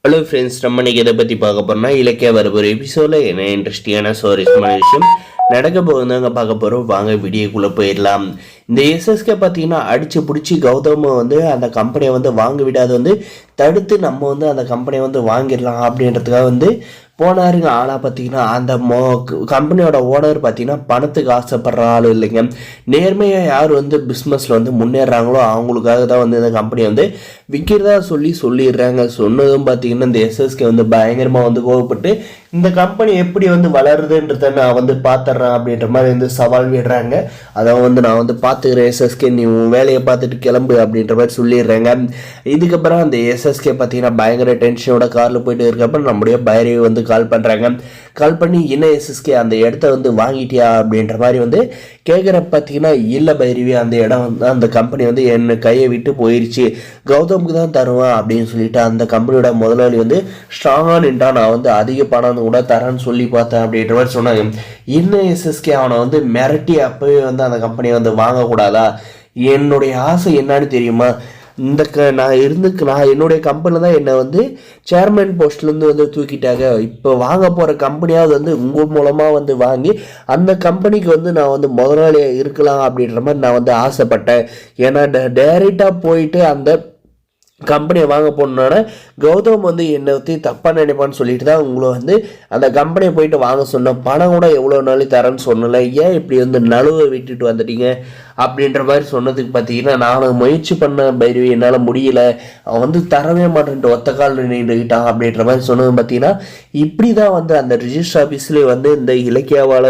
Hello friends, நம்ம இன்னைக்கு இதை பற்றி பார்க்க போகிறோம்னா இலக்கிய வரப்போகிற எபிசோடில் என்ன இன்ட்ரெஸ்டிங்கான சுவாரஸ்யமான விஷயம் நடக்க போகுதுங்க பார்க்க போகிறோம். வாங்க வீடியோக்குள்ளே போயிடலாம். இந்த எஸ்எஸ்கே பார்த்தீங்கன்னா அடித்து பிடிச்சி கௌதமை அந்த கம்பெனியை வாங்க விடாது தடுத்து நம்ம அந்த கம்பெனியை வாங்கிடலாம் அப்படின்றதுக்காக போனாருங்க. ஆனால் பார்த்தீங்கன்னா அந்த கம்பெனியோட ஓனர் பார்த்தீங்கன்னா பணத்துக்கு ஆசைப்படுற ஆள் இல்லைங்க. நேர்மையாக யார் பிஸ்னஸில் முன்னேறாங்களோ அவங்களுக்காக தான் இந்த கம்பெனியை விற்கிறதா சொல்லிடுறாங்க. சொன்னதும் பார்த்தீங்கன்னா இந்த எஸ்எஸ்கே பயங்கரமாக கோவப்பட்டு இந்த கம்பெனி எப்படி வளருதுன்றத நான் பார்த்துட்றேன் அப்படின்ற மாதிரி சவால் விடுறாங்க. அதை நான் பார்த்துக்கிறேன் எஸ்எஸ்கே, நீ உன் வேலையை பார்த்துட்டு கிளம்பு அப்படின்ற மாதிரி சொல்லிடுறாங்க. இதுக்கப்புறம் அந்த எஸ்எஸ்கே பார்த்தீங்கன்னா பயங்கர டென்ஷனோட காரில் போயிட்டு இருக்கப்ப நம்முடைய பைரவி கால் பண்ணுறாங்க. கால் பண்ணி என்ன எஸ்எஸ்கே அந்த இடத்த வாங்கிட்டியா அப்படின்ற மாதிரி கேட்குற பார்த்தீங்கன்னா இல்லை பைரவி, அந்த இடம் அந்த கம்பெனி என் கையை விட்டு போயிடுச்சு, கௌதமுக்கு தான் தருவேன் அப்படின்னு சொல்லிட்டு அந்த கம்பெனியோட முதலாளி ஸ்ட்ராங்காக நின்றா, நான் அதிக பணம் கூட தரேன்னு சொல்லி பார்த்தேன் அப்படின்ற மாதிரி சொன்னாங்க. இன்னும் எஸ்எஸ்கே அவனை மிரட்டி அப்பவே அந்த கம்பெனியை வாங்கக்கூடாதா? என்னுடைய ஆசை என்னன்னு தெரியுமா? நான் என்னுடைய கம்பெனியில் தான் என்னை சேர்மன் போஸ்ட்லேருந்து தூக்கிட்டாங்க. இப்போ வாங்க போகிற கம்பெனியாவது உங்கள் மூலமாக வாங்கி அந்த கம்பெனிக்கு நான் முதலாளியாக இருக்கலாம் அப்படின்ற மாதிரி நான் ஆசைப்பட்டேன். ஏன்னா டைரெக்டாக போயிட்டு அந்த கம்பெனியை வாங்க போனோன்னா கௌதம் என்னை தப்பாக நினைப்பான்னு சொல்லிட்டு தான் உங்களை அந்த கம்பெனியை போயிட்டு வாங்க சொன்னேன். பணம் கூட எவ்வளோ நாளைக்கு தரேன்னு சொன்னல, ஏன் இப்படி நழுவை விட்டுட்டு வந்துட்டீங்க அப்படின்ற மாதிரி சொன்னதுக்கு பார்த்தீங்கன்னா நான் முயற்சி பண்ண பைரவி, என்னால் முடியல, அவன் தரவே மாட்டேன்ட்டு ஒத்த கால் நின்றுக்கிட்டான் அப்படின்ற மாதிரி சொன்னது பார்த்தீங்கன்னா இப்படி தான் அந்த ரிஜிஸ்டர் ஆஃபீஸ்லேயே இந்த இலக்கியாவால்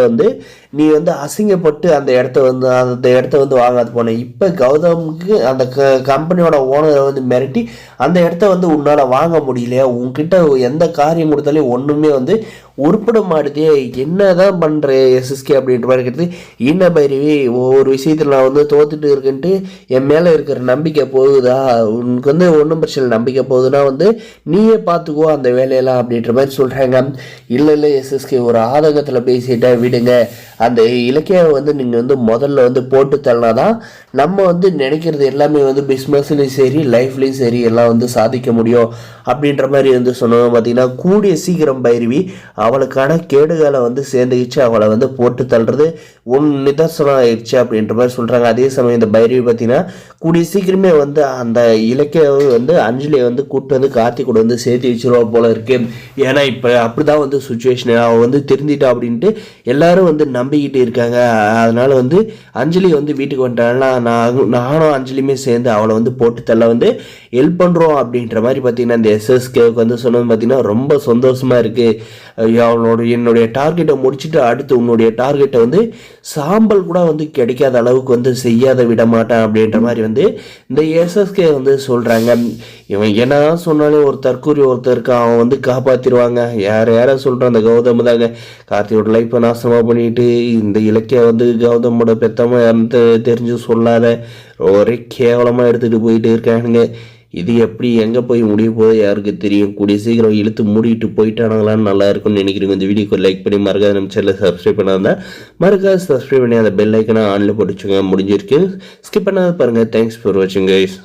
நீ அசிங்கப்பட்டு அந்த இடத்த வாங்காது போனேன். இப்போ கௌதமுக்கு அந்த கம்பெனியோட ஓனரை மிரட்டி அந்த இடத்த உன்னால் வாங்க முடியலையா? உன்கிட்ட எந்த காரியம் கொடுத்தாலும் ஒன்றுமே உருப்பட மாட்டுதே, என்ன தான் பண்ணுற எஸ்எஸ்கே அப்படின்ற மாதிரி இருக்கிறது. என்ன பைரவி, ஒவ்வொரு விஷயத்தில் நான் தோத்துட்டு இருக்கேன்ட்டு என் மேலே இருக்கிற நம்பிக்கை போகுதா? உனக்கு ஒன்றும் பிரச்சனை, நம்பிக்கை போகுதுன்னா நீயே பார்த்துக்கோ அந்த வேலையெல்லாம் அப்படின்ற மாதிரி சொல்கிறாங்க. இல்லை எஸ்எஸ்கே, ஒரு ஆதங்கத்தில் பேசிட்டா விடுங்க, அந்த இலக்கியாவை நீங்கள் முதல்ல போட்டு தள்ளினாதான் நம்ம நினைக்கிறது எல்லாமே பிஸ்னஸ்லையும் சரி லைஃப்லையும் சரி எல்லாம் சாதிக்க முடியும் அப்படின்ற மாதிரி சொன்னோம். பார்த்தீங்கன்னா கூடிய சீக்கிரம் பைரவி அவளுக்கான கேடுகளை சேர்ந்துக்கிச்சு, அவளை போட்டு தள்ளுறது நிதர்சனம் ஆயிடுச்சு அப்படின்ற மாதிரி சொல்கிறாங்க. அதே சமயம் இந்த பைரவி பார்த்தீங்கன்னா கூடிய சீக்கிரமே அந்த இலக்கியாவை அஞ்சலியை கூப்பிட்டு கார்த்தி கூட சேர்த்து வச்சிருவா போல இருக்கு. ஏன்னா இப்போ அப்படிதான் சுச்சுவேஷன், அவள் திருந்திட்டா அப்படின்ட்டு எல்லாரும் நம்பிக்கிட்டு இருக்காங்க. அதனால அஞ்சலி வீட்டுக்கு வந்துட்டாங்கன்னா நானும் அஞ்சலியுமே சேர்ந்து அவளை போட்டு தள்ள ஹெல்ப் பண்ணுறோம் அப்படின்ற மாதிரி பார்த்தீங்கன்னா இந்த எஸ்எஸ்கேவுக்கு சொன்னது பார்த்தீங்கன்னா ரொம்ப சந்தோஷமாக இருக்குது. என்னுடைய டார்கெட்டை முடிச்சுட்டு அடுத்து உன்னுடைய டார்கெட்டை சாம்பல் கூட கிடைக்காத அளவுக்கு செய்யாத விட மாட்டேன் அப்படின்ற மாதிரி இந்த எஸ்எஸ்கே சொல்கிறாங்க. இவன் என்னதான் சொன்னாலே ஒரு தற்கூரி ஒருத்தருக்கு அவன் காப்பாற்றிடுவாங்க. யாரை சொல்கிறான், அந்த கௌதம் தாங்க கார்த்தியோட லைஃப்பை நாசமாக பண்ணிட்டு இந்த இலக்கிய கௌதமோட பெத்தமாக இறந்து தெரிஞ்சு சொல்லாத ஒரே கேவலமாக எடுத்துகிட்டு போயிட்டு இருக்கானுங்க. இது எப்படி எங்கே போய் முடிய போதோ யாருக்கு தெரியும். கூடிய சீக்கிரம் இழுத்து மூடிட்டு போயிட்டானுங்களான்னு நல்லா இருக்கும்னு நினைக்கிறீங்க. இந்த வீடியோக்கு லைக் பண்ணி மறக்காத நம்ம சேனலை சப்ஸ்கிரைப் பண்ணாதா மறக்காத சப்ஸ்கிரைப் பண்ணி அந்த பெல் ஐக்கனை ஆன்ல போட்டுச்சுங்க. முடிஞ்சிருக்கு, ஸ்கிப் பண்ணாத பாருங்கள். தேங்க்ஸ் ஃபார் வாட்சிங் கைஸ்.